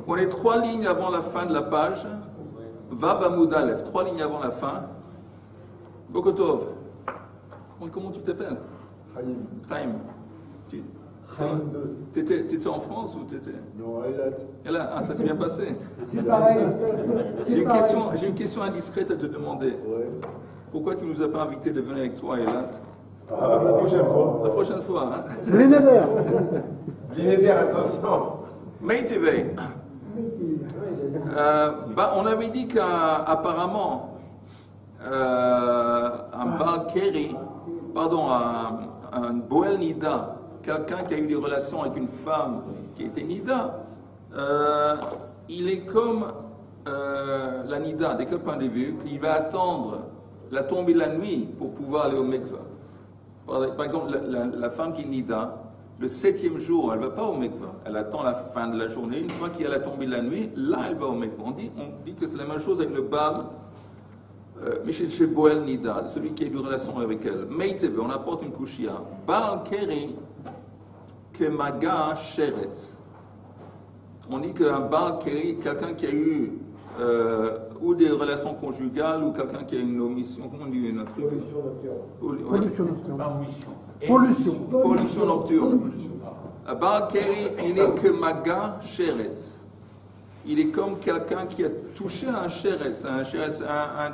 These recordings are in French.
On est 3 lignes avant la fin de la page. Vav Amud Aleph, 3 lignes avant la fin. Bokotov. Comment tu t'appelles? Chaim. T'étais en France ou t'étais? Non, Eilat. Eilat, ah, ça s'est bien passé. C'est pareil. J'ai une question indiscrète à te demander. Ouais. Pourquoi tu ne nous as pas invités de venir avec toi, Eilat? La prochaine fois. La prochaine fois, hein? Blénéder. Blénéder, attention. Meiteve. On avait dit qu'apparemment, un Baal Keri, un Boel Nida, quelqu'un qui a eu des relations avec une femme qui était Nida, il est comme la Nida, de quel point de vue, qu'il va attendre la tombée de la nuit pour pouvoir aller au Mikvah. Par exemple, la femme qui est Nida, le 7e jour, elle ne va pas au Mikvah. Elle attend la fin de la journée. Une fois qu'il y a la tombée de la nuit, là, elle va au Mikvah. On dit que c'est la même chose avec le Baal, Michel chez Boel Nida, celui qui a eu une relation avec elle. Meitebe, on apporte une kushia. Baal Keri, que Maga Sheretz. On dit qu'un Baal Keri, quelqu'un qui a eu ou des relations conjugales, ou quelqu'un qui a une omission, comment on dit, un truc? Pollution nocturne. Baal Keri, il est que Maga Sheretz. Il est comme quelqu'un qui a touché un sheretz. Un sheretz, un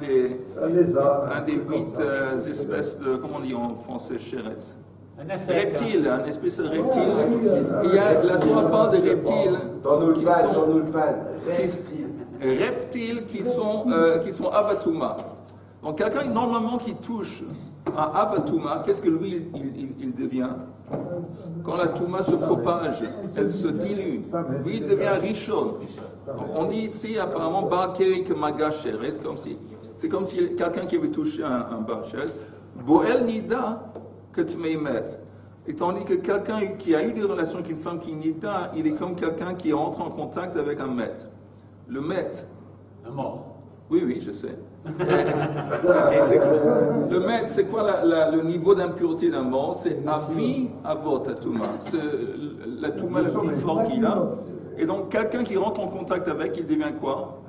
des 8 espèces de, comment on dit en français, sheretz? Reptile, une espèce de reptile. La Torah parle des reptiles qui sont avatuma. Donc quelqu'un normalement qui touche un avatuma, qu'est-ce que lui il devient? Quand la touma se propage, elle se dilue. Lui il devient rishon. Donc, on dit ici apparemment Baal Keri que Maga Sheretz, c'est comme si quelqu'un qui avait touché un Baal Sheretz. Boel Nida que tu m'aimes. Et tandis que quelqu'un qui a eu des relations avec une femme qui est Nida, il est comme quelqu'un qui entre en contact avec un maître. Le maître. Un mort. Oui, je sais. Le maître, c'est quoi le niveau d'impureté d'un mort? C'est Avi Avot Atouma. C'est la Touma la plus forte qu'il a. Et donc, quelqu'un qui rentre en contact avec, il devient quoi?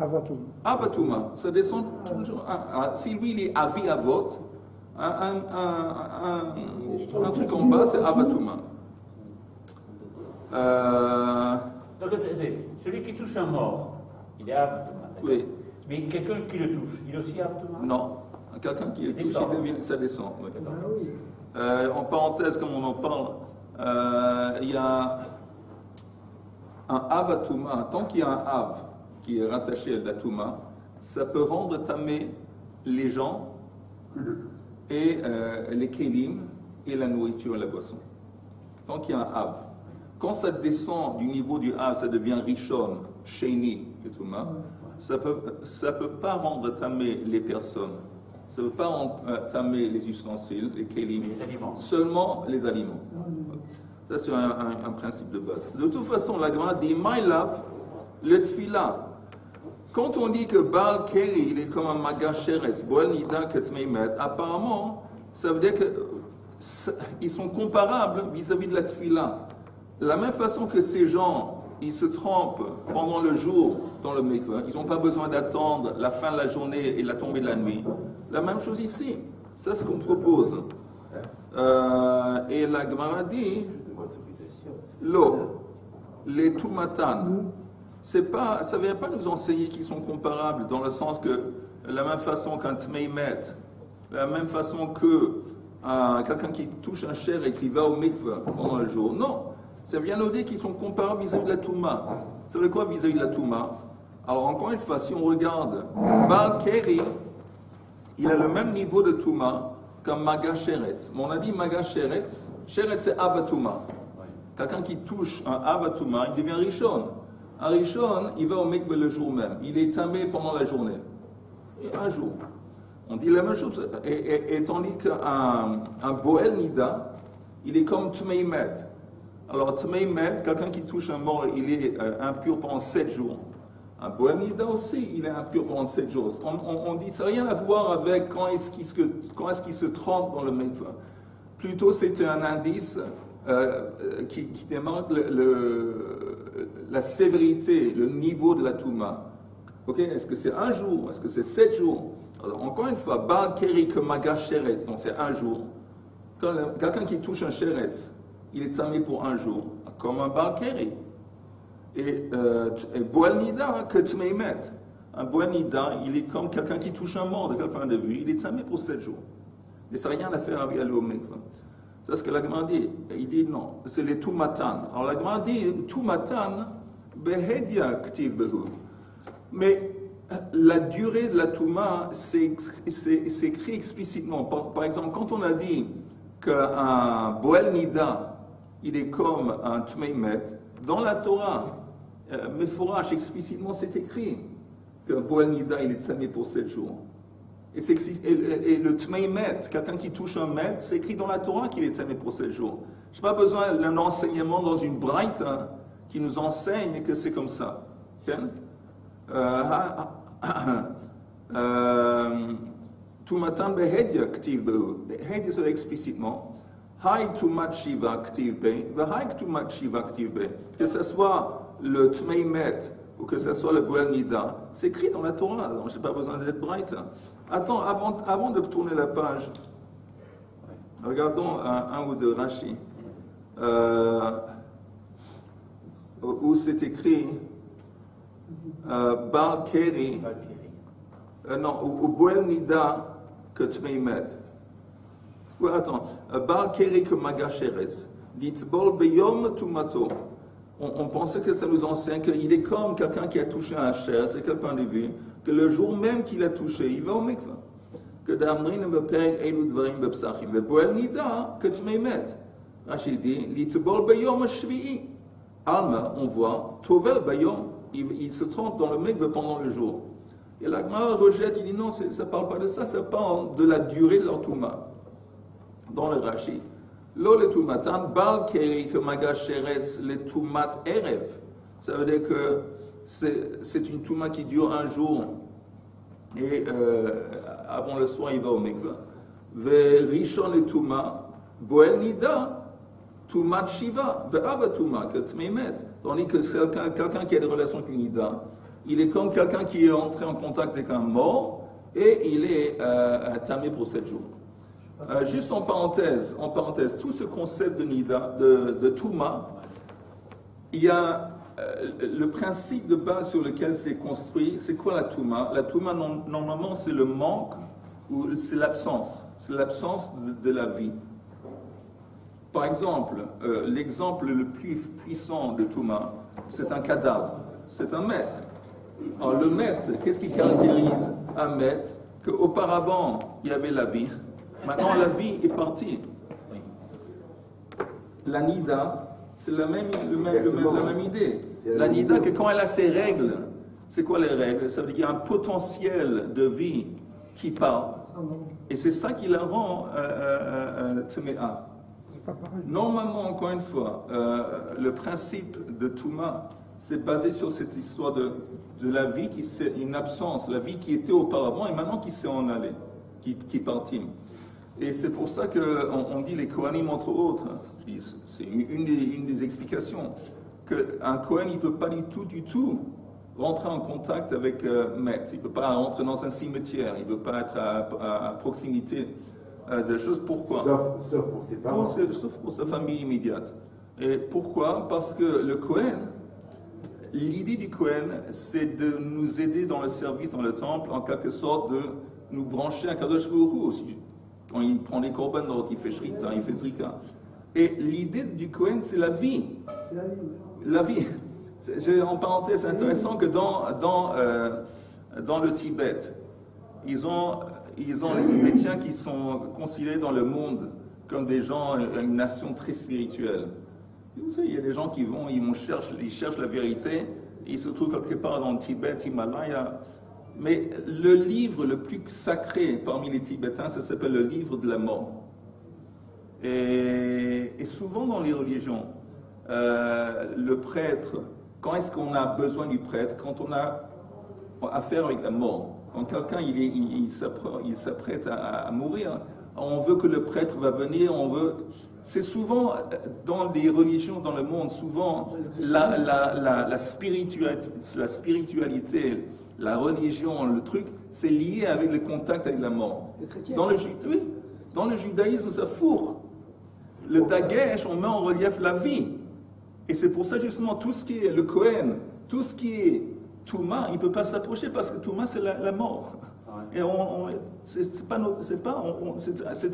Avatouma. Ça descend toujours. Si lui, il est Avi Avot, un truc en bas, c'est Avatouma. Donc, celui qui touche un mort, il est Avatouma. Oui. Mais quelqu'un qui le touche, il est aussi Avatouma? Non. Quelqu'un qui le touche, ça descend. Oui. En parenthèse, comme on en parle, il y a un Avatouma. Tant qu'il y a un Av qui est rattaché à la Touma, ça peut rendre tamé les gens et les kélim et la nourriture et la boisson. Tant qu'il y a un Av. Quand ça descend du niveau du Av, ça devient Rishon, Sheni, le Touma, ça peut pas rendre tamé les personnes. Ça ne peut pas rendre tamé les ustensiles, les kélim, seulement les aliments. Ça, c'est un principe de base. De toute façon, la Gemara dit Maïlav, le tfila. Quand on dit que Baal Keri, il est comme un Maga Sheretz, Boel Nida Ketmeimet, apparemment, ça veut dire qu'ils sont comparables vis-à-vis de la tfila. De la même façon que ces gens, ils se trempent pendant le jour dans le mikvah, ils n'ont pas besoin d'attendre la fin de la journée et la tombée de la nuit. La même chose ici. Ça, c'est ce qu'on propose. Et la Gemara dit l'eau, les Tumatan, ça ne vient pas nous enseigner qu'ils sont comparables dans le sens que, de la même façon qu'un Tmeimet, de la même façon que quelqu'un qui touche un cher et qui va au mikvah pendant le jour. Non, ça vient nous dire qu'ils sont comparables vis-à-vis de la Touma. Ça veut dire quoi vis-à-vis de la Touma? Alors encore une fois, si on regarde, Baal Keri, il a le même niveau de Touma comme Maga Sheretz. Mais on a dit Maga Sheretz, Sheretz c'est Avatouma. Quelqu'un qui touche un Avatouma, il devient Rishon. Un Rishon, il va au mikveh le jour même. Il est tamé pendant la journée. Et un jour. On dit la même chose. Et tandis qu'un Boel Nida, il est comme Tmeimet. Alors Tmeimet, quelqu'un qui touche un mort, il est impur pendant 7 jours. Un Boel Nida aussi, il est impur pendant 7 jours. On dit, ça n'a rien à voir avec quand est-ce qu'il se trempe dans le mikveh. Plutôt, c'est un indice qui démarque la sévérité, le niveau de la Touma. Ok, est-ce que c'est un jour? Est-ce que c'est 7 jours? Alors, encore une fois, Baal Keri Kemaga Sheretz, donc c'est un jour. Quand quelqu'un qui touche un Sheretz, il est tamé pour un jour, comme un Baal Keri. Et Boel Nida que Tmeimet. Un Boel Nida, il est comme quelqu'un qui touche un mort de quel point de vue, il est tamé pour 7 jours. Et ça n'a rien à faire avec l'Omekva. C'est ce que l'Agma dit. Il dit non, c'est les Tumatan. Alors l'Agma dit Tumatan, Behedia Ktiv Behu. Mais la durée de la Touma, c'est écrit explicitement. Par exemple, quand on a dit qu'un Boel Nida, il est comme un Tmeimet, dans la Torah, Meforash, explicitement, c'est écrit qu'un Boel Nida, il est tamé pour 7 jours. Et le Tmeimet, quelqu'un qui touche un met, c'est écrit dans la Torah qu'il est tamé pour 7 jours. Je n'ai pas besoin d'un enseignement dans une braïta qui nous enseigne que c'est comme ça. Okay? Tumatan behedia ktiv behu. Hedia c'est explicitement. Haïk tumat shiva ktiv be. Haïk tumat shiva ktiv be. Que ce soit le Tmeimet ou que ce soit le Boel Nida, c'est écrit dans la Torah. Donc je n'ai pas besoin d'être bright. Attends, avant de tourner la page, regardons un ou deux Rashi. Où c'est écrit Baal Keri, non, ou Boel Nida que Tmeimet. Oui, attends, Baal Keri que Magasheretz, Litzbol Beyom Tumato. On pensait que ça nous enseigne qu'il est comme quelqu'un qui a touché un chair, c'est quel point de vue, que le jour même qu'il a touché, il va au mikvah. Que Damrin me perd Eilu Dvarim Bepsachim. Le Boel Nida que Tmeimet. Rachid dit, Litzbol Beyom Shvi'i. Alma, on voit, Tovel Bayom, il se trompe dans le mikvah pendant le jour. Et la Gemara rejette, il dit non, ça ne parle pas de ça, ça parle de la durée de leur Touma. Dans le Rashi. Lo le Tumatan, Baal Keri Kemaga Sheretz le Tumat Erev. Ça veut dire que c'est une Touma qui dure un jour. Et avant le soir, il va au mikvah. Ve Rishon le Touma, Boel Nida. Tumat Shiva, Ve'ava Tuma, que Tmeimet. Tandis que quelqu'un qui a des relations avec Nida, il est comme quelqu'un qui est entré en contact avec un mort et il est tamé pour 7 jours. Juste en parenthèse, tout ce concept de Nida, de Tuma, il y a le principe de base sur lequel c'est construit. C'est quoi la Tuma? La Tuma, normalement, c'est le manque ou c'est l'absence. C'est l'absence de la vie. Par exemple, l'exemple le plus puissant de Touma, c'est un cadavre, c'est un maître. Alors le maître, qu'est-ce qui caractérise un maître? Qu'auparavant, il y avait la vie, maintenant la vie est partie. La Nida, c'est la même idée. La Nida, que quand elle a ses règles, c'est quoi les règles? Ça veut dire qu'il y a un potentiel de vie qui part. Et c'est ça qui la rend Tme'a. Normalement, encore une fois, le principe de Touma, c'est basé sur cette histoire de la vie qui c'est une absence, la vie qui était auparavant et maintenant qui s'est en allée, qui partit. Et c'est pour ça qu'on dit les Kohanim entre autres, c'est une des explications, qu'un Kohen il ne peut pas du tout rentrer en contact avec Maître, il ne peut pas rentrer dans un cimetière, il ne peut pas être à proximité de choses. Pourquoi? Sauf pour ses parents. Sauf pour sa famille immédiate. Et pourquoi? Parce que le Kohen, l'idée du Kohen, c'est de nous aider dans le service dans le temple, en quelque sorte de nous brancher à Kadosh Baruch Hu aussi. Quand il prend les korbanot, il fait shrita, il fait zrika. Et l'idée du Kohen, c'est la vie. La vie. En parenthèse, c'est intéressant que dans le Tibet, ils ont les Tibétiens qui sont considérés dans le monde comme des gens, une nation très spirituelle. Vous savez, il y a des gens qui ils cherchent la vérité, et ils se trouvent quelque part dans le Tibet, Himalaya. Mais le livre le plus sacré parmi les Tibétains, ça s'appelle le livre de la mort. Et souvent dans les religions, le prêtre, quand est-ce qu'on a besoin du prêtre? Quand on a affaire avec la mort. Quand quelqu'un il s'apprête à mourir, on veut que le prêtre va venir, C'est souvent, dans les religions dans le monde, souvent, la spiritualité, la religion, le truc, c'est lié avec le contact avec la mort. Dans le judaïsme, ça fourre. Le Dagesh, on met en relief la vie. Et c'est pour ça, justement, tout ce qui est le Kohen, tout ce qui est Touma, il ne peut pas s'approcher parce que Touma, c'est la mort. Et c'est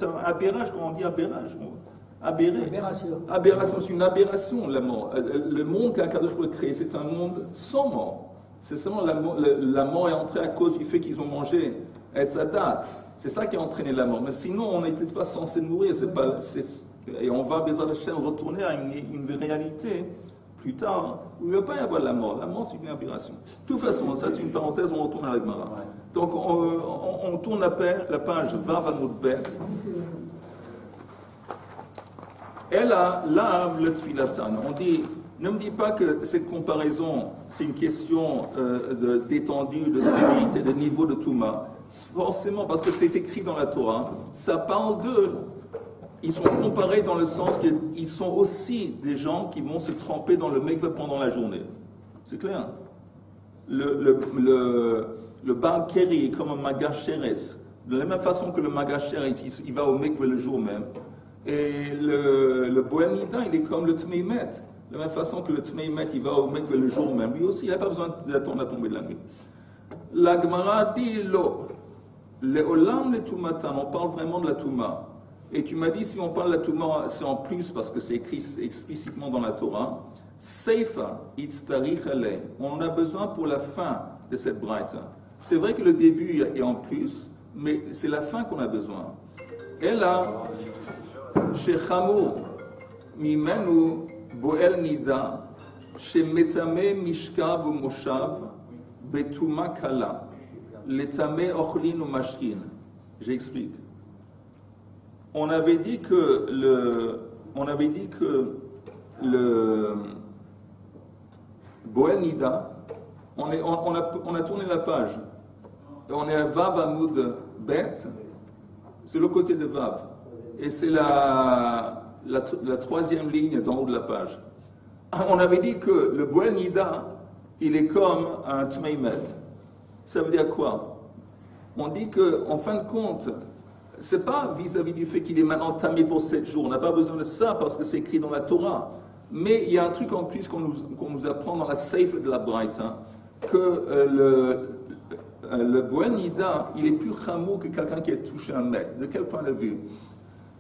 un aberrage, quand on dit aberrage. Aberration, c'est une aberration, la mort. Le monde qu'Akadosh a créé, c'est un monde sans mort. C'est seulement la mort est entrée à cause du fait qu'ils ont mangé Etzadat. C'est ça qui a entraîné la mort. Mais sinon, on n'était pas censé mourir. Et on va, Bezrat Hashem, retourner à une réalité plus tard où il ne va pas y avoir la mort. La mort, c'est une aberration. De toute façon, ça c'est une parenthèse, on retourne à la Gemara. Donc, on tourne la page Vav Amud Bet. Elle a lave le tfilatan. Ne me dis pas que cette comparaison, c'est une question d'étendue, de sévérité, de niveau de Touma. Forcément, parce que c'est écrit dans la Torah, ça parle d'eux. Ils sont comparés dans le sens qu'ils sont aussi des gens qui vont se tremper dans le mikveh pendant la journée. C'est clair. Le Baal Keri est comme un Magacheres. De la même façon que le Magacheres, il va au mikveh le jour même. Et le Boel Nida, il est comme le Tmeimet. De la même façon que le Tmeimet, il va au mikveh le jour même. Lui aussi, il n'a pas besoin d'attendre la tombée de la nuit. La Gemara dit le Olam le Tumatan, on parle vraiment de la Touma. Et tu m'as dit, si on parle de la Touma, c'est en plus parce que c'est écrit explicitement dans la Torah. Seifa, itztarich aleh. On en a besoin pour la fin de cette braïta. C'est vrai que le début est en plus, mais c'est la fin qu'on a besoin. Et là, Shechamo, Mimenu, Boel Nida, Shemetame Mishkav ou Moshav, Betuma Kala, Letame Ochlin ou Mashkin. J'explique. On avait dit que le Boel Nida, on a tourné la page. Et on est à Vav Amud Bet, c'est le côté de Vav. Et c'est la troisième ligne d'en haut de la page. On avait dit que le Boel Nida, il est comme un Tmeimet. Ça veut dire quoi? On dit qu'en fin de compte, c'est pas vis-à-vis du fait qu'il est maintenant tamé pour 7 jours. On n'a pas besoin de ça parce que c'est écrit dans la Torah. Mais il y a un truc en plus qu'on nous apprend dans la Seif de la Braïta, que le Boel Nida, il est plus chameau que quelqu'un qui a touché un mètre. De quel point de vue?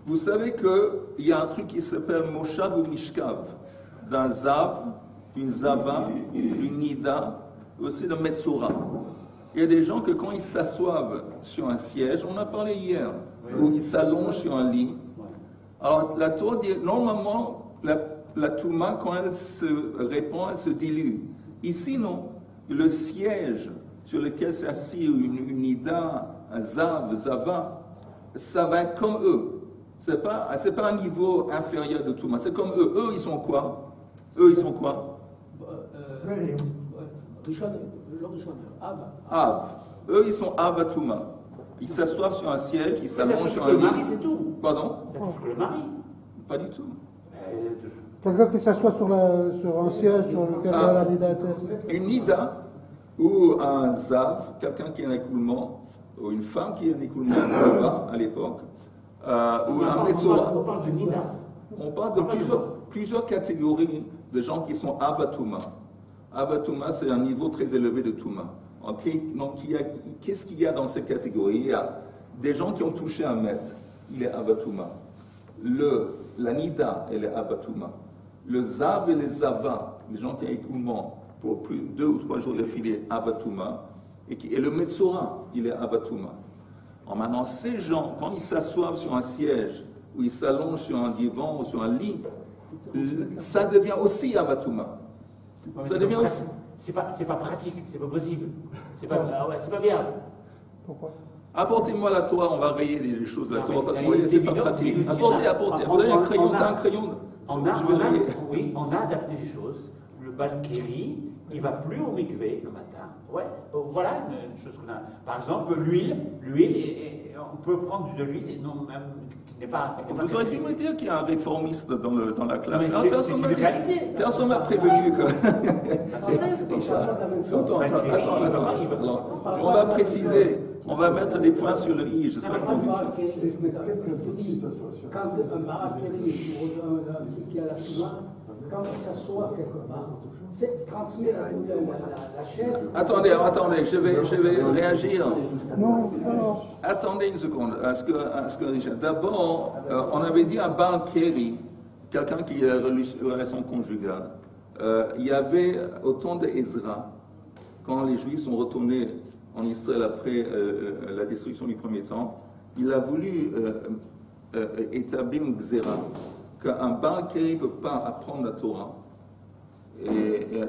Vous savez qu'il y a un truc qui s'appelle Moshav ou Mishkav, d'un Zav, d'une Zava, d'une Nida, aussi de Metzora. Il y a des gens que quand ils s'assoivent sur un siège, on en a parlé hier, ou ils s'allongent sur un lit. Alors la Torah dit, normalement, la Touma, quand elle se répand, elle se dilue. Ici, non. Le siège sur lequel s'est assis une Nida, un Zav, Zava, ça va être comme eux. C'est pas un niveau inférieur de Touma, c'est comme eux. Eux, ils sont quoi? Eux, ils sont quoi? Av. Eux, ils sont Avatouma. Ils s'assoivent sur un siège, ils s'allongent sur un lit. C'est tout. Pardon? Ça touche que le mari. Pas du tout. Quelqu'un qui s'assoit sur un siège sur lequel la Nida était. Une Nida ou un Zav, quelqu'un qui a un écoulement, ou une femme qui a un écoulement de Zava à l'époque, ou un Metzora. On parle de Nida. On parle de plusieurs catégories de gens qui sont Avatouma. Avatouma, c'est un niveau très élevé de Touma. Okay? Donc, qu'est-ce qu'il y a dans cette catégorie? Il y a des gens qui ont touché un mètre, il est Avatouma. La Nida, elle est Avatouma. Le Zav et les Zava, les gens qui ont écoulement pour plus de 2 ou 3 jours d'affilée, Avatouma. Et le Metzora, il est Avatouma. Alors maintenant, ces gens, quand ils s'assoivent sur un siège, ou ils s'allongent sur un divan ou sur un lit, ça devient aussi Avatouma. Ça devient aussi. C'est pas pratique, c'est pas possible. C'est pas bien. Pourquoi? Apportez-moi la Torah, on va rayer les choses de la Torah parce mais que c'est pas évident, pratique. mais aussi Apportez. Vous avez un crayon, t'as un crayon. On a adapté les choses. Le Balkiri, il ne va plus au mikvé le matin. Ouais, voilà une chose qu'on a. Par exemple, l'huile, on peut prendre de l'huile, non, même, qui n'est pas. Vous auriez dû me dire qu'il y a un réformiste dans la classe. Mais Ah, c'est une réalité. Personne m'a prévenu que. Attends. On va préciser, on va mettre des points sur le i. J'espère que vous Quand un Barakiri qui a la Touma, quand il s'assoit quelque part, c'est transmet la chaise. Attendez, je vais réagir. Non. Attendez une seconde. À ce que Richard. D'abord, on avait dit un Baal Keri, quelqu'un qui a une relation conjugale. Il y avait au temps d'Ezra, quand les Juifs sont retournés en Israël après la destruction du premier temple, il a voulu établir une xéra, qu'un Baal Keri ne peut pas apprendre la Torah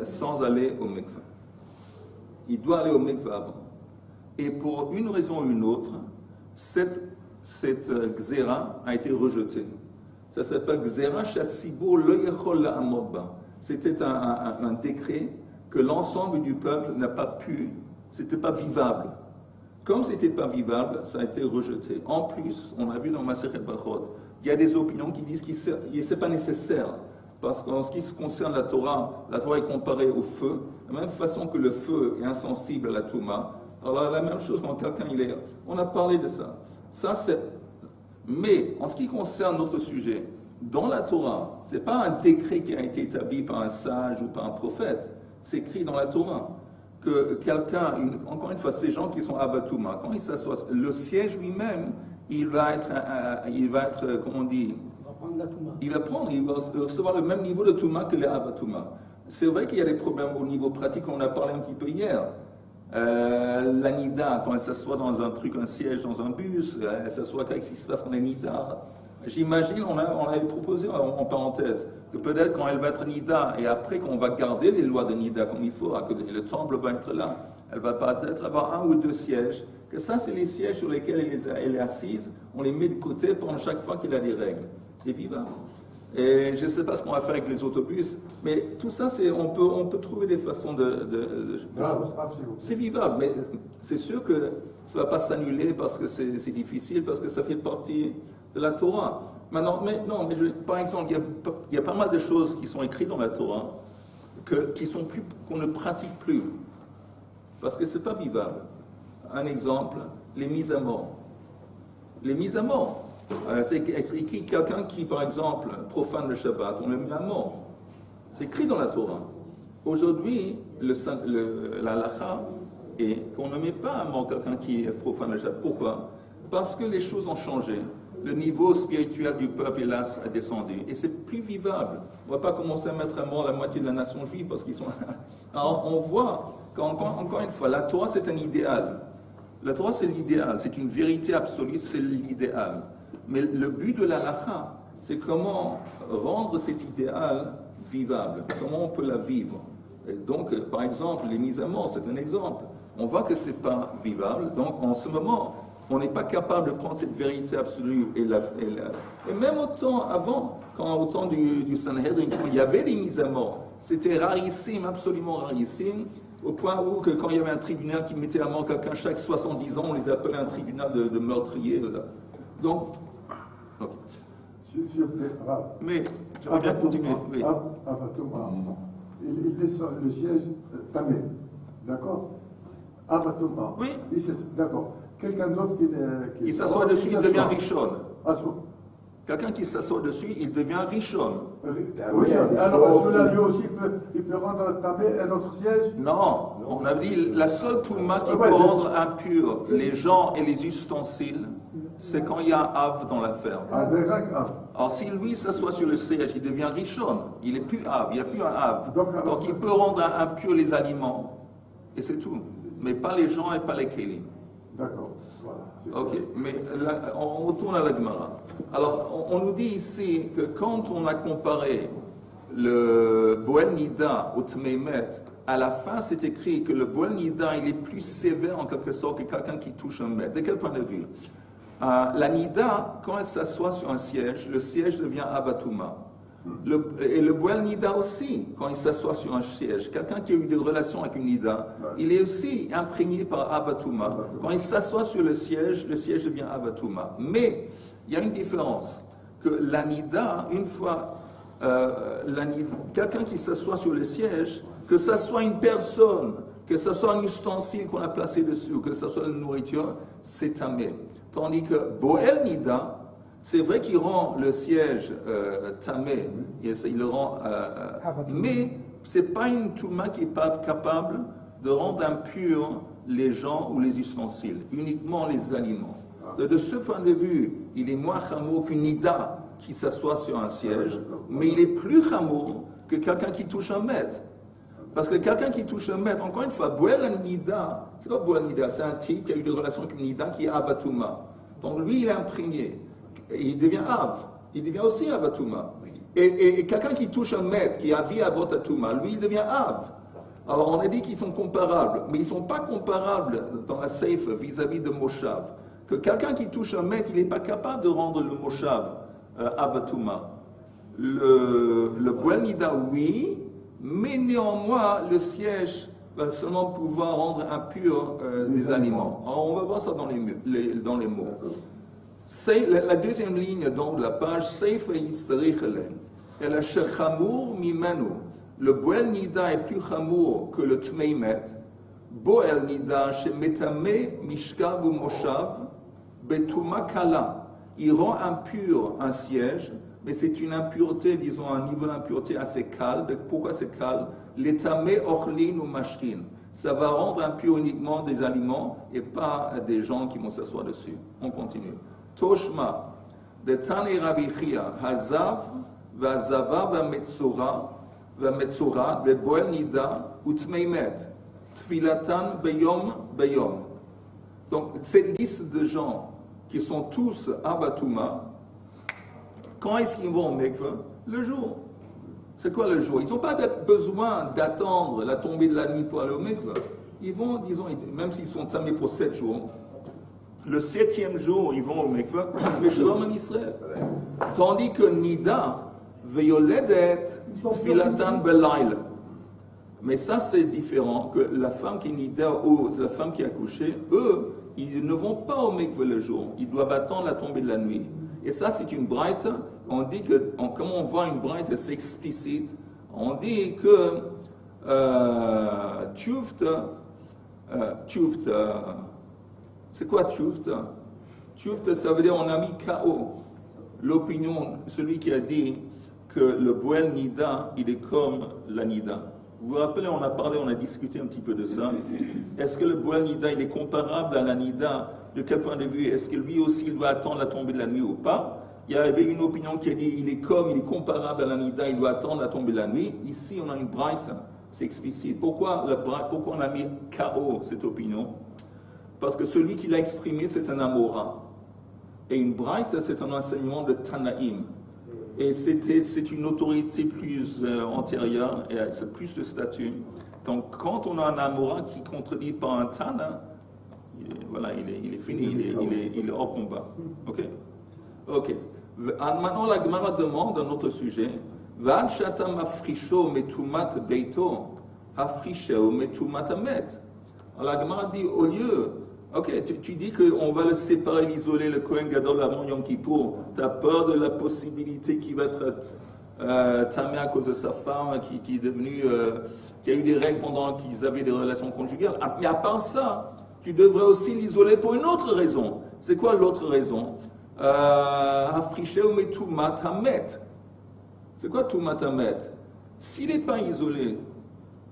sans aller au mikvah. Il doit aller au mikvah avant. Et pour une raison ou une autre, cette xéra a été rejetée. Ça s'appelle Xéra Shatzibur Lo Yechol La'amod Ba. C'était un décret que l'ensemble du peuple n'a pas pu, c'était pas vivable. Comme c'était pas vivable, ça a été rejeté. En plus, on a vu dans Masechet Brachot, il y a des opinions qui disent que c'est pas nécessaire. Parce qu'en ce qui concerne la Torah est comparée au feu, de la même façon que le feu est insensible à la Touma. Alors la même chose quand quelqu'un on a parlé de ça. Mais en ce qui concerne notre sujet, dans la Torah, c'est pas un décret qui a été établi par un sage ou par un prophète. C'est écrit dans la Torah que quelqu'un, encore une fois, ces gens qui sont Abatouma, quand ils s'assoient, le siège lui-même, il va être, comment on dit, il va recevoir le même niveau de Touma que les Abatouma. C'est vrai qu'il y a des problèmes au niveau pratique, on en a parlé un petit peu hier. La Nida, quand elle s'assoit dans un siège dans un bus, elle s'assoit qu'est-ce qui se passe quand elle est Nida. J'imagine, on avait proposé en parenthèse, que peut-être quand elle va être Nida, et après qu'on va garder les lois de Nida comme il faut, que le temple va être là, elle va peut-être avoir un ou deux sièges, que ça c'est les sièges sur lesquels elle est assise, on les met de côté pendant chaque fois qu'il a des règles. C'est vivable. Et je ne sais pas ce qu'on va faire avec les autobus, mais tout ça, on peut trouver des façons c'est vivable, mais c'est sûr que ça ne va pas s'annuler parce que c'est difficile, parce que ça fait partie de la Torah. Maintenant, par exemple, il y a pas mal de choses qui sont écrites dans la Torah qu'on ne pratique plus, parce que ce n'est pas vivable. Un exemple, les mises à mort. Les mises à mort. C'est écrit quelqu'un qui, par exemple, profane le Shabbat, on le met à mort. C'est écrit dans la Torah. Aujourd'hui, la halakha est qu'on ne met pas à mort quelqu'un qui profane le Shabbat. Pourquoi? Parce que les choses ont changé. Le niveau spirituel du peuple, hélas, a descendu. Et c'est plus vivable. On ne va pas commencer à mettre à mort la moitié de la nation juive parce qu'ils sont... Alors, on voit qu'encore une fois, la Torah, c'est un idéal. La Torah, c'est l'idéal. C'est une vérité absolue, c'est l'idéal. Mais le but de la halakha, c'est comment rendre cet idéal vivable, comment on peut la vivre. Et donc, par exemple, les mises à mort, c'est un exemple. On voit que ce n'est pas vivable, donc en ce moment, on n'est pas capable de prendre cette vérité absolue. Et même au temps avant, au temps du Sanhedrin, quand il y avait des mises à mort, c'était rarissime, absolument rarissime, au point où quand il y avait un tribunal qui mettait à mort quelqu'un chaque 70 ans, on les appelait un tribunal de meurtriers. Donc, okay. S'il vous plaît, mais j'aimerais bien continuer. Oui. Il est sur le siège Tamé, d'accord? Abatoma. Oui. D'accord. Quelqu'un d'autre qui il s'assoit dessus, il devient Rishon. Ah, quelqu'un qui s'assoit dessus, il devient Rishon. Oui, alors celui-là, lui aussi, il peut rendre Tamé un autre siège? Non, on a dit la seule Touma qui peut rendre impur les gens et les ustensiles, c'est quand il y a un Av dans la ferme. Alors si lui s'assoit sur le siège, il devient Rishon, il n'est plus Av, il n'y a plus un Av. Donc il peut rendre impur les aliments, et c'est tout. Mais pas les gens et pas les Kélim. D'accord. Voilà, ok, mais là, on retourne à la Gemara. Alors, on nous dit ici que quand on a comparé le Boel Nida au Tmeimet, à la fin, c'est écrit que le Boel Nida, il est plus sévère en quelque sorte que quelqu'un qui touche un mètre. De quel point de vue? La Nida, quand elle s'assoit sur un siège, le siège devient Abatouma. Et le Boel Nida aussi, quand il s'assoit sur un siège, quelqu'un qui a eu des relations avec une Nida, il est aussi imprégné par Avatouma. Quand il s'assoit sur le siège devient Avatouma. Mais il y a une différence, que la Nida, une fois, quelqu'un qui s'assoit sur le siège, que ce soit une personne, que ce soit un ustensile qu'on a placé dessus, ou que ce soit une nourriture, c'est tamé. Tandis que Boel Nida, c'est vrai qu'il rend le siège tamé, il le rend, mais c'est pas une touma qui est pas capable de rendre impurs les gens ou les ustensiles, uniquement les aliments. De ce point de vue, il est moins chamour qu'une nida qui s'assoit sur un siège, mais il est plus chamour que quelqu'un qui touche un maître. Parce que quelqu'un qui touche un maître, encore une fois, Boel Nida, c'est quoi Boel Nida? C'est un type qui a eu des relations avec une nida qui est Abatouma. Donc lui, il est imprégné. Et il devient Av. Il devient aussi Avatouma. Et quelqu'un qui touche un maître, qui a vie à Avatouma, lui, il devient Av. Alors on a dit qu'ils sont comparables, mais ils ne sont pas comparables dans la Seif vis-à-vis de Moshav. Que quelqu'un qui touche un maître, il n'est pas capable de rendre le Moshav Avatouma. Le Boel Nida, oui, mais néanmoins, le siège va seulement pouvoir rendre impur des aliments. Alors on va voir ça dans les mots. C'est la deuxième ligne donc de la page, Seif Yitzarich Elen. Et la Shechamour Mimenu. Le Boel Nida est plus chamour que le Tmeimet. Boel Nida, Shemetame Mishkav ou Moshav, Betuma Kala. Il rend impur un siège, mais c'est une impureté, disons, un niveau d'impureté assez calme. Pourquoi c'est calme? L'étamé Orlin ou Mashkin. Ça va rendre impur uniquement des aliments et pas des gens qui vont s'asseoir dessus. On continue. Toshma, de Tani Rabbi Chia, Hazav, Vazava, Vametzora, Boel Nida, Utmeimet, Tfilatan, Beyom. Donc, cette liste de gens qui sont tous Abatouma, quand est-ce qu'ils vont au mikveh? Le jour. C'est quoi le jour? Ils n'ont pas besoin d'attendre la tombée de la nuit pour aller au mikveh. Ils vont, disons, même s'ils sont tamés pour 7 jours, le 7e jour, ils vont au mikveh, mais shalom en Israël. Tandis que Nida, veyoledet, tfilatan belayla. Mais ça, c'est différent que la femme qui est Nida ou la femme qui a accouché, eux, ils ne vont pas au mikveh le jour. Ils doivent attendre la tombée de la nuit. Et ça, c'est une braïte. On dit que, comme on voit une braïte, c'est explicite. On dit que tchouft, c'est quoi tchouft? Tchouft, ça veut dire on a mis KO. L'opinion, celui qui a dit que le Boel Nida, il est comme la Nida. Vous vous rappelez, on a discuté un petit peu de ça. Est-ce que le Boel Nida, il est comparable à la Nida? De quel point de vue? Est-ce que lui aussi, il doit attendre la tombée de la nuit ou pas? Il y avait une opinion qui a dit, il est comparable à la Nida, il doit attendre la tombée de la nuit. Ici, on a une braïte, c'est explicite. Pourquoi on a mis KO, cette opinion? Parce que celui qui l'a exprimé, c'est un Amora. Et une braïte, c'est un enseignement de Tanaïm. Et c'est une autorité plus antérieure, et c'est plus de statut. Donc, quand on a un Amora qui contredit par un Tana, il est fini, il est hors combat. Ok. Maintenant, la Gemara demande un autre sujet. Van shatam afrisho metumat beito, afrisho metumat amet. Alors la Gemara dit, au lieu, tu dis qu'on va le séparer, l'isoler, le Kohen Gadol avant Yom Kippour. Tu as peur de la possibilité qu'il va être tamé à cause de sa femme, qui est devenue, qui a eu des règles pendant qu'ils avaient des relations conjugales. Mais à part ça, tu devrais aussi l'isoler pour une autre raison. C'est quoi l'autre raison? C'est quoi Tumat Hamet? S'il n'est pas isolé,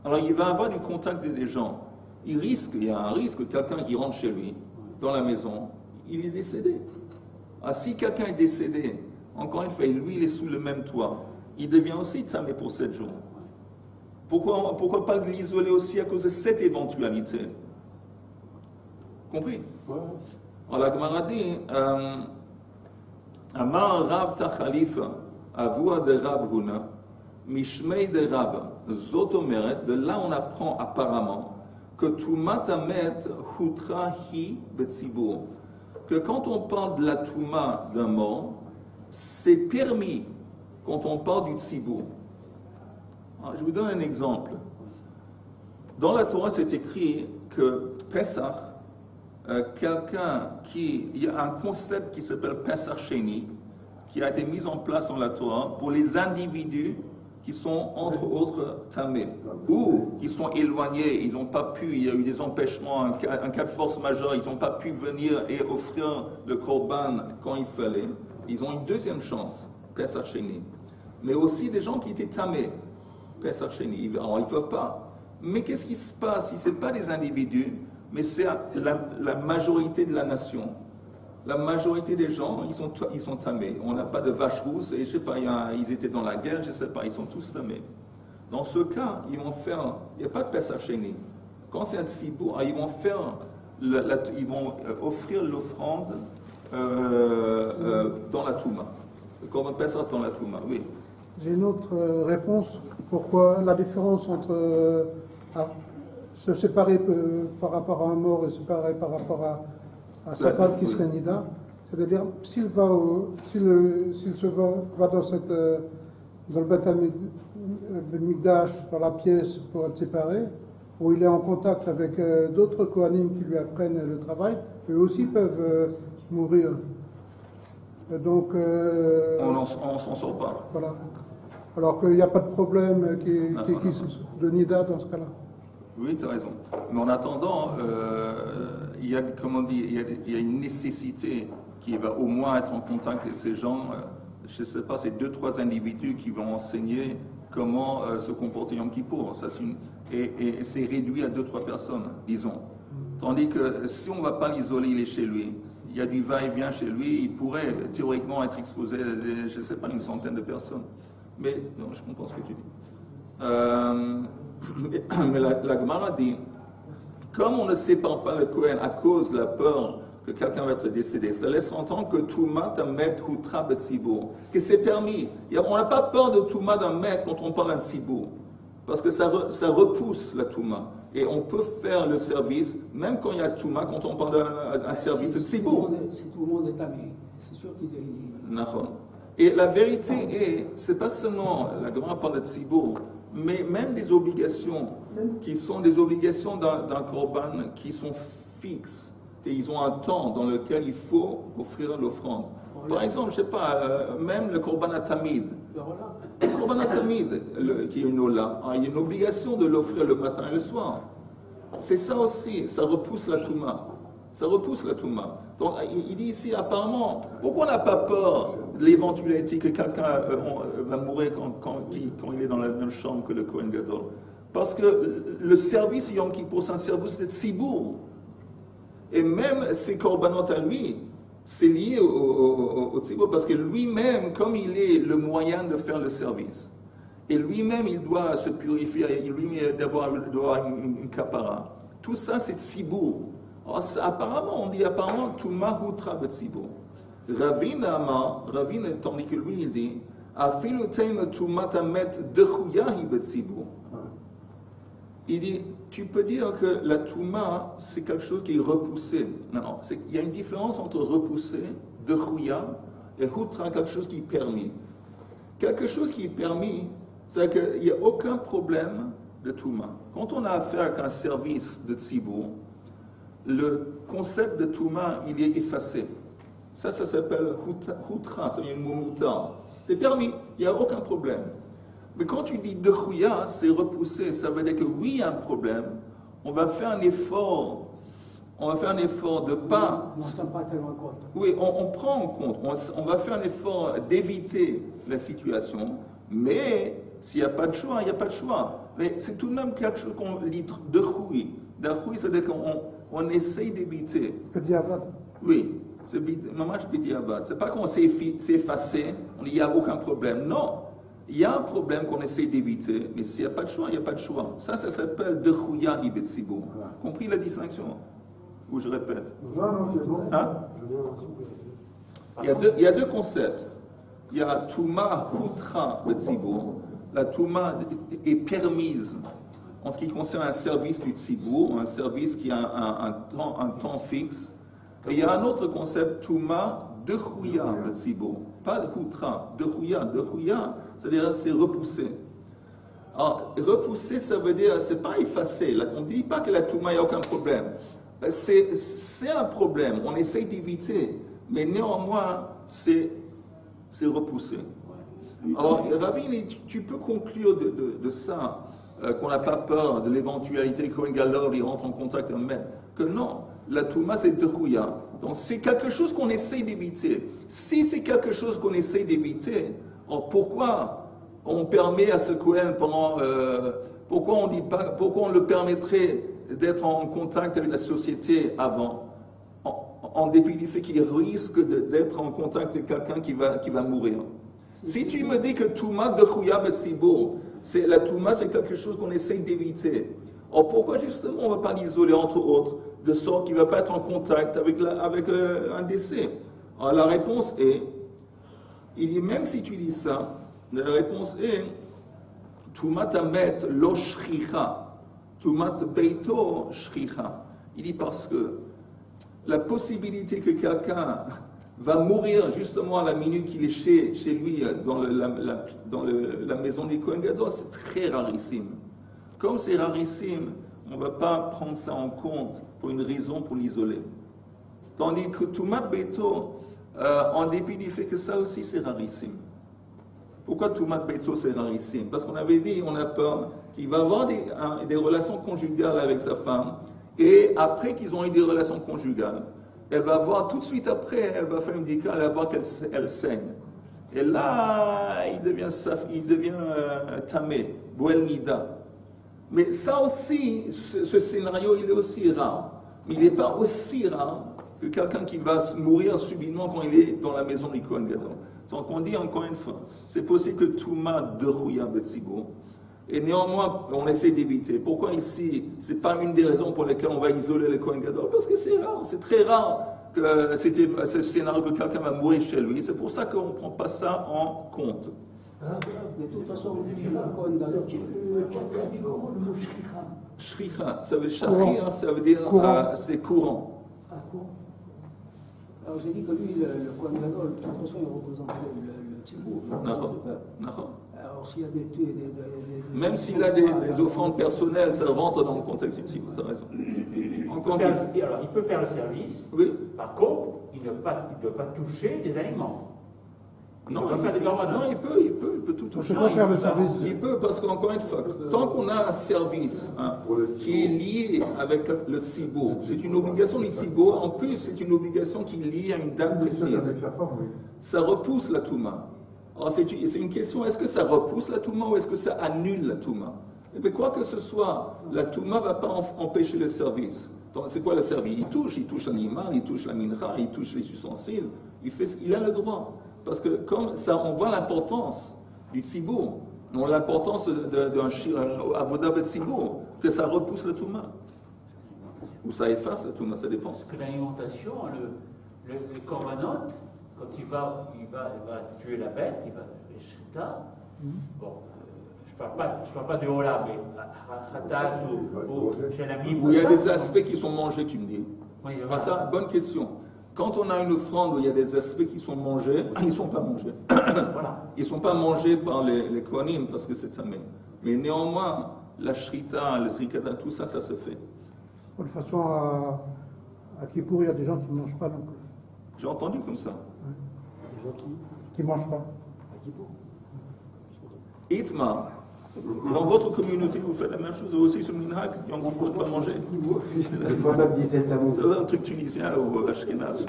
alors il va avoir du contact des gens. Il y a un risque que quelqu'un qui rentre chez lui, dans la maison, il est décédé. Si quelqu'un est décédé, encore une fois, lui il est sous le même toit, il devient aussi tamé pour 7 jours. Pourquoi pas l'isoler aussi à cause de cette éventualité? Compris? Alors la Gemara dit, Amar Rav Tachalifa, Avua de Rav Huna, Mishmei de Rav, Zotomeret, de là on apprend apparemment que Tumat Hamet Hutra Hi Betzibur, que quand on parle de la Touma d'un mort, c'est permis quand on parle du tzibour. Je vous donne un exemple. Dans la Torah, c'est écrit que Pesach, il y a un concept qui s'appelle Pesach Sheni, qui a été mis en place dans la Torah pour les individus qui sont entre autres tamés ou qui sont éloignés, ils n'ont pas pu, il y a eu des empêchements, un cas de force majeure, ils n'ont pas pu venir et offrir le korban quand il fallait. Ils ont une deuxième chance, Pesach Sheni. Mais aussi des gens qui étaient tamés, Pesach Sheni. Alors ils ne peuvent pas. Mais qu'est-ce qui se passe si ce n'est pas des individus, mais c'est la majorité de la nation? La majorité des gens, ils sont tamés. On n'a pas de vache rousse, et je sais pas, ils étaient dans la guerre, je sais pas, ils sont tous tamés. Dans ce cas, ils vont faire, il n'y a pas de Pesach Sheni. Quand c'est un tzibour, ils vont faire, ils vont offrir l'offrande dans la Touma. Comme on appelle ça dans la Touma, oui. J'ai une autre réponse. Pourquoi la différence entre se séparer par rapport à un mort et se séparer par rapport à sa femme qui serait Nida, c'est-à-dire s'il se va dans le Beth Mikdash, dans la pièce pour être séparé, où il est en contact avec d'autres Kohanim qui lui apprennent le travail, eux aussi peuvent mourir. Donc, on s'en sort pas. Voilà. Alors qu'il n'y a pas de problème de Nida dans ce cas-là. Oui, tu as raison. Mais en attendant, il y a une nécessité qui va au moins être en contact avec ces gens. Je ne sais pas, c'est 2-3 individus qui vont enseigner comment se comporter Yom Kippour. Et c'est réduit à 2-3 personnes, disons. Tandis que si on ne va pas l'isoler, il est chez lui. Il y a du va-et-vient chez lui, il pourrait théoriquement être exposé à, je ne sais pas, une centaine de personnes. Mais, non, je comprends ce que tu dis. Mais la Gemara dit, comme on ne sépare pas le Kohen à cause de la peur que quelqu'un va être décédé, ça laisse entendre que Touma Tamet Hutra Betsibour, que c'est permis. On n'a pas peur de Touma d'un maître quand on parle d'un Tsibour, parce que ça repousse la Touma. Et on peut faire le service, même quand il y a Touma, quand on parle d'un service de Tsibour. Si tout le monde est tamé, c'est sûr qu'il est... Et la vérité est, c'est pas seulement, la Gemara parle de Tsibour, mais même des obligations qui sont des obligations d'un korban qui sont fixes, et ils ont un temps dans lequel il faut offrir l'offrande. Par exemple, je sais pas, même le korban atamid. Le korban atamid, qui est une ola, il y a une obligation de l'offrir le matin et le soir. C'est ça aussi, ça repousse la touma. Ça repousse la touma. Donc il dit ici, apparemment, pourquoi on n'a pas peur de l'éventualité que quelqu'un va mourir quand il est dans la même chambre que le Kohen Gadol? Parce que le service Yom Kippour, c'est un service de tzibour. Et même ses korbanot à lui, c'est lié au tzibour, parce que lui-même, comme il est le moyen de faire le service, et lui-même, il doit se purifier, lui-même doit avoir une kapara. Tout ça, c'est tzibour. Apparemment, on dit apparemment Touma Hutra Betsibour. Ravine, tandis que lui, il dit Afilu Teim Touma Tamet Dechuyahi Betsibour. Il dit, tu peux dire que la Touma, c'est quelque chose qui est repoussé. Non, il y a une différence entre repousser, Dechouya, et Hutra, quelque chose qui est permis. Quelque chose qui est permis, c'est-à-dire qu'il n'y a aucun problème de Touma. Quand on a affaire avec un service de Tzibour, le concept de Touma, il est effacé. Ça s'appelle Hutra, ça veut dire Mumuta. C'est permis, il n'y a aucun problème. Mais quand tu dis Dechouya, c'est repoussé, ça veut dire que oui, il y a un problème. On va faire un effort de pas... On ne tient pas tellement compte. Oui, on prend en compte, on va faire un effort d'éviter la situation, mais s'il n'y a pas de choix, il n'y a pas de choix. Mais c'est tout de même quelque chose qu'on lit de Dechouy. Dechouy, c'est-à-dire qu'on essaye d'éviter. Bediavad. Oui, c'est Mamash Bediavad. C'est pas qu'on s'est effacé, on dit il n'y a aucun problème. Non, il y a un problème qu'on essaie d'éviter, mais s'il n'y a pas de choix, il n'y a pas de choix. Ça s'appelle Dechouya Ibetsibour. Compris la distinction? Ou je répète? Non, c'est bon. Hein? Il y a deux concepts. Il y a Touma Hutra Betsibour. La Touma est permise en ce qui concerne un service du Tzibour, un service qui a un temps fixe. Et il y a un autre concept, Touma Dechouya Betsibour, pas Hutra, Dechouya, c'est-à-dire c'est repoussé. Alors, repousser, ça veut dire, c'est pas effacer. On ne dit pas que la Touma, il n'y a aucun problème. C'est un problème, on essaye d'éviter, mais néanmoins, c'est repoussé. Alors, Rabbi, tu peux conclure de ça, qu'on n'a pas peur de l'éventualité qu'un Gadol il rentre en contact avec un maître, que non, la Touma, c'est Dechouya. Donc, c'est quelque chose qu'on essaye d'éviter. Si c'est quelque chose qu'on essaye d'éviter, alors pourquoi on permet à ce Kohen pourquoi on le permettrait d'être en contact avec la société avant, en dépit du fait qu'il risque d'être en contact avec quelqu'un qui va mourir. Si tu me dis que Touma de Chouya Betsibour, la Touma c'est quelque chose qu'on essaye d'éviter, alors pourquoi justement on ne va pas l'isoler entre autres, de sorte qu'il ne va pas être en contact avec un décès? Alors la réponse est, même si tu dis ça, la réponse est Tumat Amet lo shricha, Tumat Beito shricha. Il dit parce que la possibilité que quelqu'un va mourir justement à la minute qu'il est chez lui dans la maison du Kohen Gadol, c'est très rarissime. Comme c'est rarissime, on ne va pas prendre ça en compte pour une raison pour l'isoler. Tandis que Tumat Beito, en dépit du fait que ça aussi c'est rarissime. Pourquoi Tumat Beito c'est rarissime? Parce qu'on avait dit, on a peur qu'il va avoir des relations conjugales avec sa femme, et après qu'ils ont eu des relations conjugales, elle va voir tout de suite après, elle va faire une décale, elle va voir qu'elle saigne. Et là, il devient tamé, Boel Nida. Mais ça aussi, ce scénario, il est aussi rare. Mais il n'est pas aussi rare que quelqu'un qui va mourir subitement quand il est dans la maison du Kohen Gadol. Donc on dit encore une fois, c'est possible que Touma de Chouya Betsibour, et néanmoins on essaie d'éviter. Pourquoi ici, c'est pas une des raisons pour lesquelles on va isoler le Kohen Gadol? Parce que c'est rare, c'est très rare que ce scénario que quelqu'un va mourir chez lui. C'est pour ça qu'on ne prend pas ça en compte. De toute façon, le Kohen Gadol, tu as dit comment le mot shricha? Shricha, ça veut dire c'est courant. Ah, courant. Alors j'ai dit que lui, le Kohen Gadol, de toute façon, il représente le Tzibour, le peuple. Alors s'il y a même s'il a des offrandes personnelles, ça rentre dans le contexte du Tzibour, tu as raison. Alors il peut faire le service, oui. Par contre, il ne doit pas toucher les aliments. Non, il peut tout toucher. Je peux faire le service. Il peut, parce qu'encore une fois, tant qu'on a un service qui est lié avec le Tzibour, c'est une obligation du Tzibour, en plus c'est une obligation qui est liée à une date précise. Ça repousse la Touma. Alors c'est une question, est-ce que ça repousse la Touma ou est-ce que ça annule la Touma? Et bien quoi que ce soit, la Touma ne va pas empêcher le service. C'est quoi le service? Il touche l'animal, il touche la mincha, il touche les ustensiles, il a le droit. Parce que comme ça, on voit l'importance du Tzibour, on voit l'importance d'un Avoda Betsibour, que ça repousse le Touma. Ou ça efface le Touma, ça dépend. Parce que l'alimentation, les corbanotes, quand il va tuer la bête, il va les shrita. Bon, je ne parle pas de Ola, mais Khatas ou Shanamim. Où il y a des aspects qui sont mangés, tu me dis. Oui, voilà. Attends, bonne question. Quand on a une offrande où il y a des aspects qui sont mangés, ils ne sont pas mangés. Voilà. Ils ne sont pas mangés par les Kohanim parce que c'est tamé. Mais néanmoins, la shrita, le zrikata, tout ça, ça se fait. De toute façon, à Kippour, il y a des gens qui ne mangent pas non plus. J'ai entendu comme ça. Des gens qui ne mangent pas. Itma, dans votre communauté, vous faites la même chose, vous aussi sur le minhag, il y en a qui ne peuvent pas manger. C'est un truc tunisien ou ashkenaz,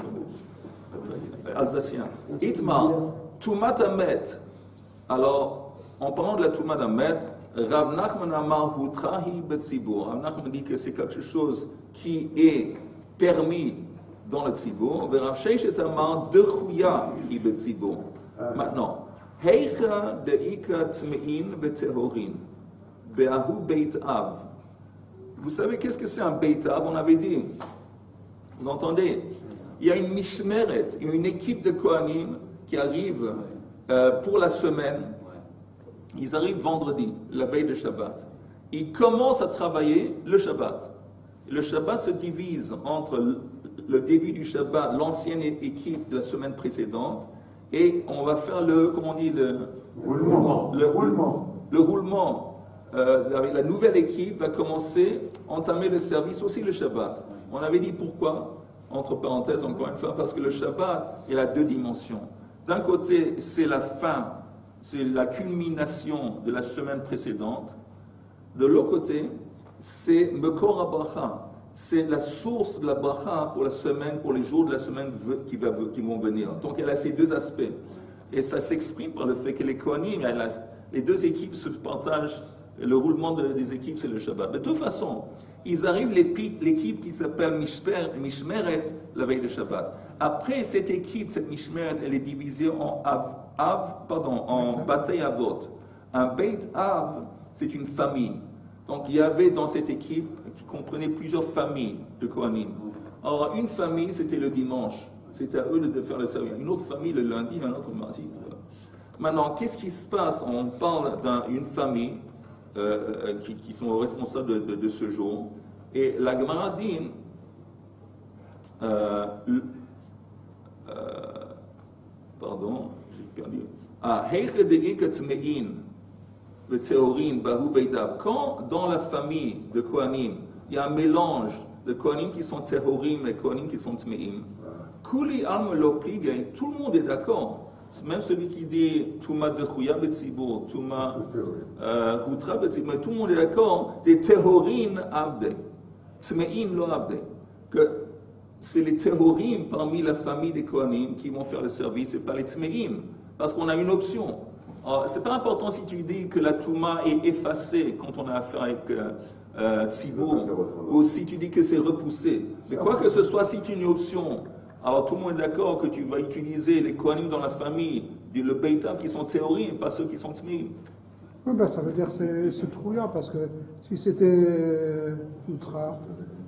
alsacien. Itma, Tumat Amet. Alors, en parlant de la Tumat Amet, Rav Nachman Amar Hutrahi Betsibour. Rav Nachman dit que c'est quelque chose qui est permis dans le Tzibour. Rav Sheishet Amar Dechouya Hi Betsibour. Maintenant, Heicha deika tmein betehorin, beahu beit av. Vous savez qu'est-ce que c'est un beit av? On avait dit. Vous entendez? Il y a une mishmeret, il y a une équipe de Kohanim qui arrive pour la semaine. Ils arrivent vendredi, la veille de Shabbat. Ils commencent à travailler le Shabbat. Le Shabbat se divise entre le début du Shabbat, l'ancienne équipe de la semaine précédente, et on va faire le Roulement. Le roulement. Avec la nouvelle équipe va commencer, entamer le service aussi le Shabbat. On avait dit pourquoi, entre parenthèses encore une fois, parce que le Shabbat, il a deux dimensions. D'un côté, c'est la fin, c'est la culmination de la semaine précédente. De l'autre côté, c'est Mekor HaBracha, c'est la source de la bracha pour la semaine, pour les jours de la semaine qui vont venir. Donc elle a ces deux aspects. Et ça s'exprime par le fait que les Kohanim, les deux équipes se partagent, le roulement des équipes, c'est le Shabbat. De toute façon, ils arrivent l'équipe qui s'appelle Mishmeret la veille de Shabbat. Après cette équipe, cette Mishmeret, elle est divisée en Batei Avot. Un Beit Av, c'est une famille. Donc il y avait dans cette équipe qui comprenait plusieurs familles de Kohanim. Alors une famille, c'était le dimanche. C'était à eux de faire le service. Une autre famille le lundi, un autre mardi. Maintenant, qu'est-ce qui se passe? On parle d'une famille qui sont responsables de ce jour. Et la Gemara dit, pardon, j'ai perdu. Quand dans la famille de Kohanim, il y a un mélange de Kohanim qui sont Tehorim et Kohanim qui sont Tmeim, Kuli Am Loplige, tout le monde est d'accord. Même celui qui dit Touma de Chouya Betzibur, Touma Hutra Betzibur, tout le monde est d'accord, des Tehorim Abde, Tmeim Lo Abde, que c'est les Tehorim parmi la famille des Kohanim qui vont faire le service et pas les Tmeim, parce qu'on a une option. C'est pas important si tu dis que la Touma est effacée quand on a affaire avec Tzibur, ou si tu dis que c'est repoussé. Mais quoi que ce soit, si tu as une option, alors tout le monde est d'accord que tu vas utiliser les Kohanim dans la famille, le Beitav qui sont théories, pas ceux qui sont Tmeim. Oui, ben, ça veut dire que c'est trouillant, parce que si c'était Hutra,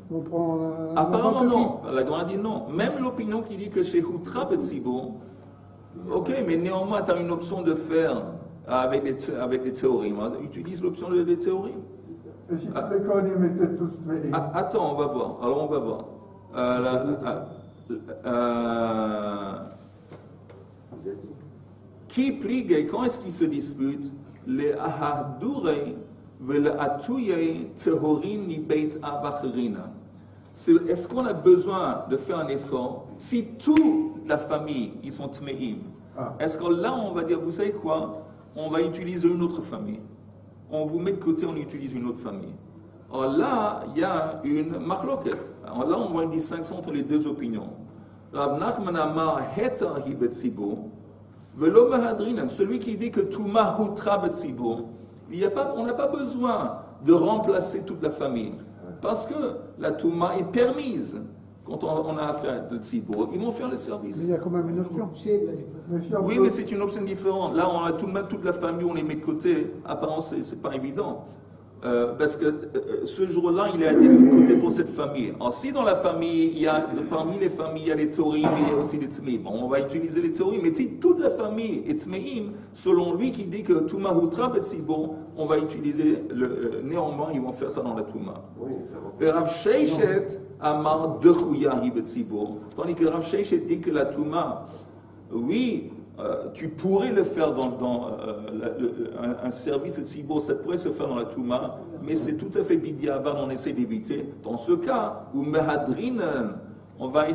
on prend. Apparemment non, la Gemara dit non. Même l'opinion qui dit que chez Hutra Betzibur, ok, mais néanmoins, tu as une option de faire avec les théories. Utilise l'option des théories. Et si tous les Kohanim étaient tous mêlés? Attends, on va voir. Alors, on va voir. Qui pligue, quand est-ce qu'ils se disputent? Les ahadurei vel atuyei tehorim ni beit abachrina. Est-ce qu'on a besoin de faire un effort si toute la famille, ils sont tmeim? Est-ce que là, on va dire, vous savez quoi? On va utiliser une autre famille. On vous met de côté, on utilise une autre famille. Alors là, il y a une machloket. Alors là, on voit une distinction entre les deux opinions. Rav Nachman amar heter hi betzibur, velo mahadrinan. Celui qui dit que Touma hutra betzibur, on n'a pas besoin de remplacer toute la famille. Parce que la Touma est permise quand on a affaire à Tzibur. Ils vont faire le service. Mais il y a quand même une option. Oui, mais c'est une option différente. Là, on a toute la famille, on les met de côté. Apparemment, c'est pas évident. Parce que ce jour-là, il est mis de côté pour cette famille. Alors, si dans la famille, parmi les familles, il y a les théorim et il y a aussi les tmeim, on va utiliser les théorim. Mais si toute la famille est tmeim, selon lui qui dit que Touma Hutra Betzibur, on va utiliser néanmoins, ils vont faire ça dans la Touma. Et Rav Sheishet Amar Dechouya Hi Betzibur. Tandis que Rav Sheishet dit que la Touma, oui, tu pourrais le faire dans un service de Tzibur, ça pourrait se faire dans la Touma, mais c'est tout à fait bidiavad, on essaie d'éviter. Dans ce cas, où Mehadrinan, on va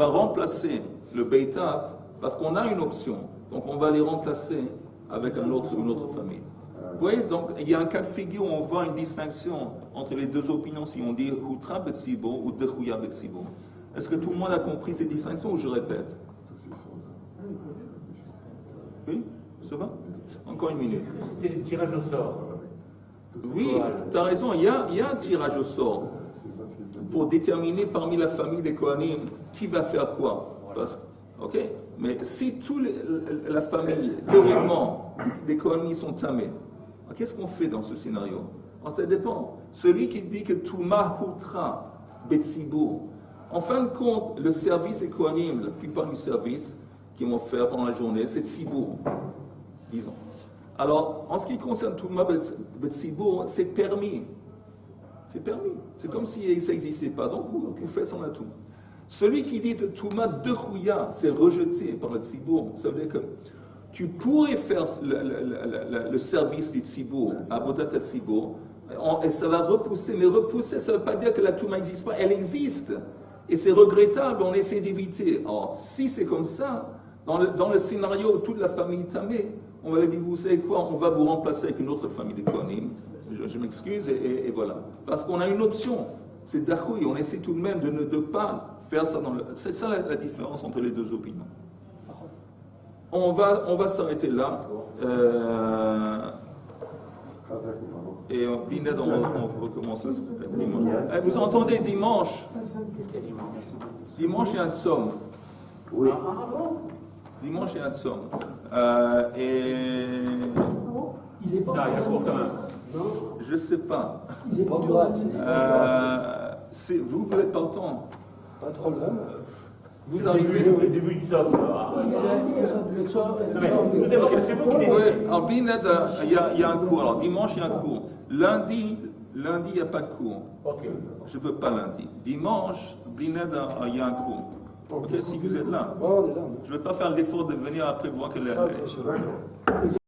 remplacer le Beitav, parce qu'on a une option, donc on va les remplacer avec une autre famille. Vous voyez, donc il y a un cas de figure où on voit une distinction entre les deux opinions, si on dit Hutra Betzibur ou Dechouya Betzibur. Est-ce que tout le monde a compris ces distinctions ou je répète? Oui, ça va? Encore une minute. C'était le tirage au sort. Oui, tu as raison, il y a un tirage au sort pour déterminer parmi la famille des Kohanim qui va faire quoi. Ok, mais si toute la famille, théoriquement, des Kohanim sont tamés, qu'est-ce qu'on fait dans ce scénario? Alors, ça dépend. Celui qui dit que Touma Hutra Betzibur, en fin de compte, le service des Kohanim, la plupart du service qu'ils vont faire pendant la journée, c'est Tzibur, disons. Alors, en ce qui concerne Touma Betzibur, c'est permis. C'est permis. C'est comme si ça n'existait pas. Donc, vous faites sans la Touma. Celui qui dit de Touma de Chouya, c'est rejeté par le Tzibour. Ça veut dire que tu pourrais faire le service du Tzibour, Avodat Tzibour, et ça va repousser. Mais repousser, ça ne veut pas dire que la Touma n'existe pas. Elle existe. Et c'est regrettable, on essaie d'éviter. Alors, si c'est comme ça, dans le scénario où toute la famille est tamée, on va lui dire, vous savez quoi, on va vous remplacer avec une autre famille de Kohanim. Je m'excuse, et voilà. Parce qu'on a une option. C'est Dachoui, on essaie tout de même de ne pas faire ça dans le... C'est ça la différence entre les deux opinions. On va s'arrêter là. Et Bined, on recommence dimanche. Vous entendez dimanche? Dimanche, il y a un tsom. Oui. Dimanche, il y a un tsom. Il est pas. Non, il y a cours quand même. Je sais pas. Il est pas durable. Vous n'êtes pas en temps. Pas de problème. Vous arrivez. Le début du somme. C'est vous qui Oui, décidez. alors Bined, il y a un cours. Alors dimanche, il y a un cours. Lundi, il n'y a pas de cours. Ok. Je ne peux pas lundi. Dimanche, Bined, il y a un cours. Ok, si vous êtes là. Bon, on est là. Je ne vais pas faire l'effort de venir après voir que